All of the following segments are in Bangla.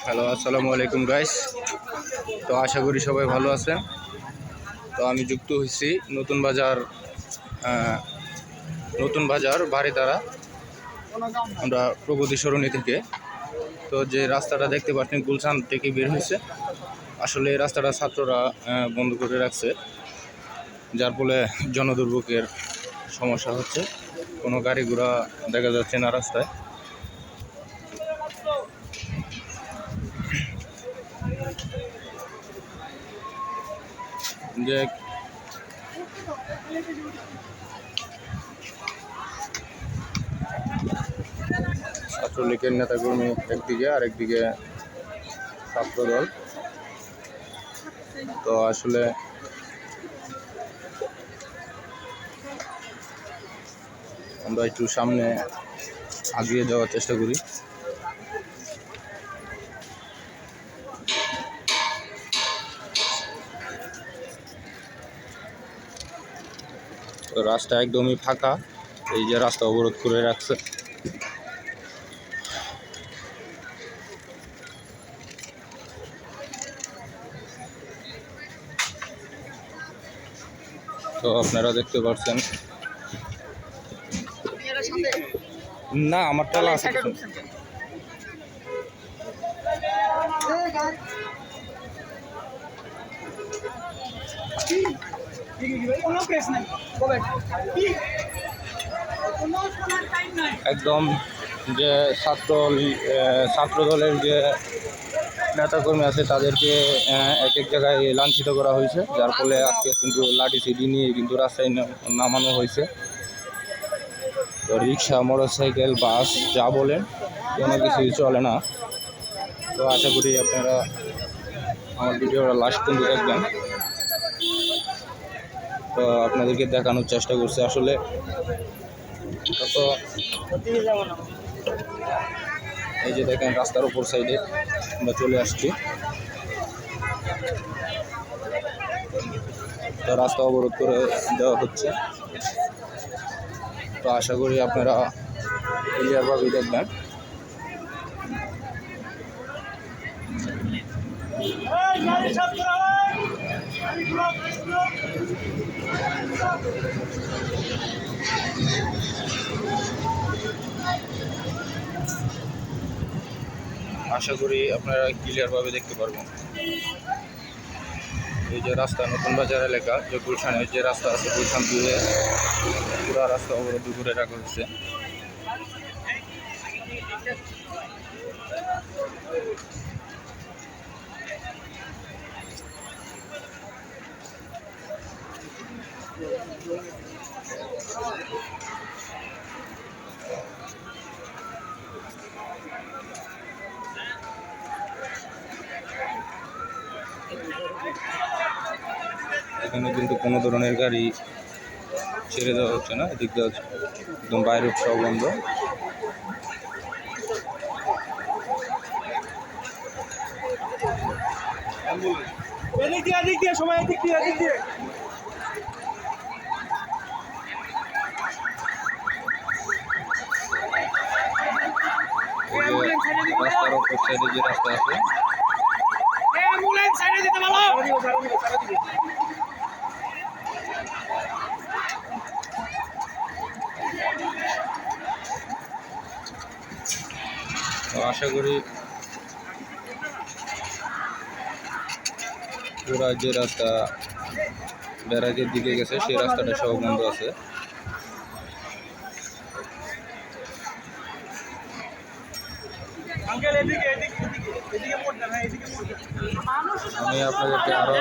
হ্যালো, আসসালামু আলাইকুম গাইস। তো আশা করি সবাই ভালো আছেন। তো আমি যুক্ত হয়েছি নতুন বাজার বাড়িধারা, আমরা প্রগতি সরণি থেকে। তো যে রাস্তাটা দেখতে পাচ্ছেন গুলশান থেকে বের হয়েছে, আসলে এই রাস্তাটা ছাত্ররা বন্ধ করে রাখছে, যার ফলে জনদুর্ভোগের সমস্যা হচ্ছে। কোনো গাড়ি ঘোড়া দেখা যাচ্ছে না রাস্তায়। যে ছাত্রলীগের নেতাকর্মী একদিকে, আরেকদিকে ছাত্রদল। তো আসলে আমরা একটু সামনে আগিয়ে যাওয়ার চেষ্টা করি। তো রাস্তা একদমই ফাঁকা, এই যে রাস্তা অবরোধ করে রাখছে। তো আপনারা দেখতে পাচ্ছেন, না আমার টালা আছে। একদম যে ছাত্রদলের যে নেতাকর্মী আছে তাদেরকে এক এক জায়গায় লাঞ্ছিত করা হয়েছে, যার ফলে আজকে কিন্তু লাঠি সিডি নিয়ে কিন্তু রাস্তায় নামানো হয়েছে। তো রিক্সা, মোটরসাইকেল, বাস যা বলেন কোনো কিছুই চলে না। তো আশা করি আপনারা আমার ভিডিওটা লাস্ট পর্যন্ত দেখবেন। তো আপনাদেরকে দেখানোর চেষ্টা করছি আসলে। তো এই যে দেখেন রাস্তার উপর সাইডে আমরা চলে আসছি। তো রাস্তা অবরোধ করে দেওয়া হচ্ছে। তো আশা করি আপনারা ক্লিয়ারভাবে দেখবেন। আশা করি আপনারা ক্লিয়ারভাবে দেখতে পারবেন। এই যে রাস্তা নতুন বাজার এলাকা, যে গুলশানের যে রাস্তা আছে, গুলশান দিয়ে পুরো রাস্তা অবরোধ করে রাখা হচ্ছে। এখানে কিন্তু কোনো ধরনের গাড়ি ছেড়ে দেওয়া হচ্ছে না, এদিক দিয়ে একদম বাইরের সব বন্ধ। রাস্তার অপর সাইডে যে রাস্তা আছে, তো আশা করি পুরা যে রাস্তা ব্যারাজের দিকে গেছে সেই রাস্তাটা সব বন্ধ আছে। আমি আপনাদেরকে আরো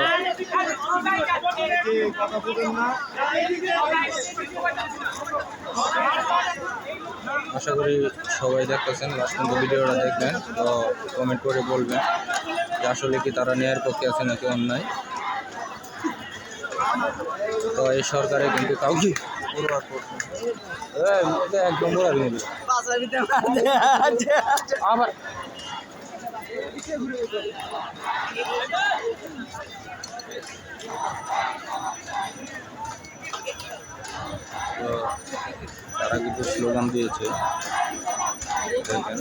আশা করি সবাই দেখতেছেন, লাস্ট পর্যন্ত ভিডিওটা দেখবেন। তো কমেন্ট করে বলবেন যে আসলে কি তারা ন্যায়ের পক্ষে আছে নাকি অন্যায়। তো এই সরকারে কিন্তু কাউকে একদম আবার তো তারা কিন্তু স্লোগান দিয়েছে দেখেন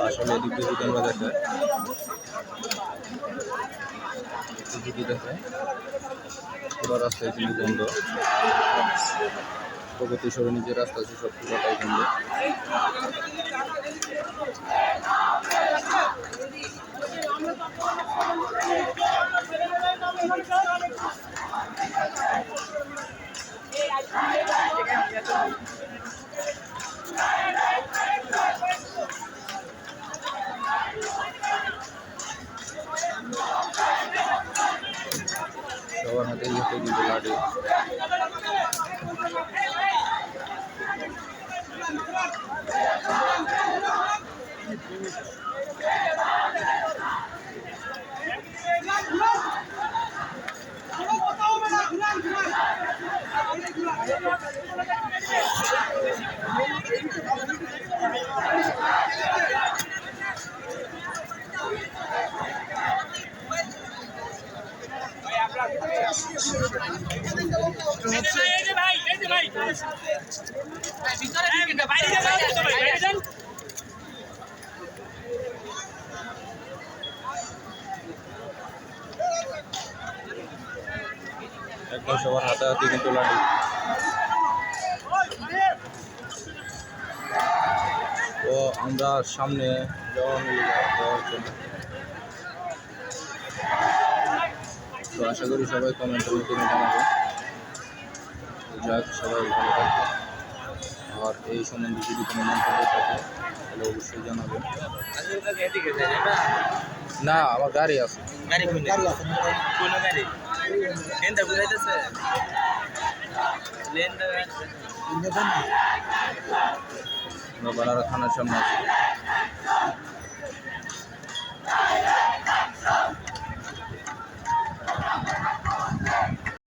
আসলে এদিক দিয়ে যদি আমরা দেখেন যদি দেখেন পুরো রাস্তায় কিন্তু বন্ধ। প্রগতি সরণি যে রাস্তা আছে সব পুরোটাই বন্ধ। সবার হাতে কিন্তু লাঠি। একদম সবার হাতাহাতি কিন্তু লাঠি। তো আমরা সামনে যাওয়ার জন্য তো আশা করি সবাই কমেন্টের মাধ্যমে জানাবেন। যাক সবাই ভালো থাকবে, আর এই সম্বন্ধে যদি কোনো মন্তব্য থাকে তাহলে অবশ্যই জানাবেন। না আমার গাড়ি আছে। আমরা বানারা থানার সামনে আছি।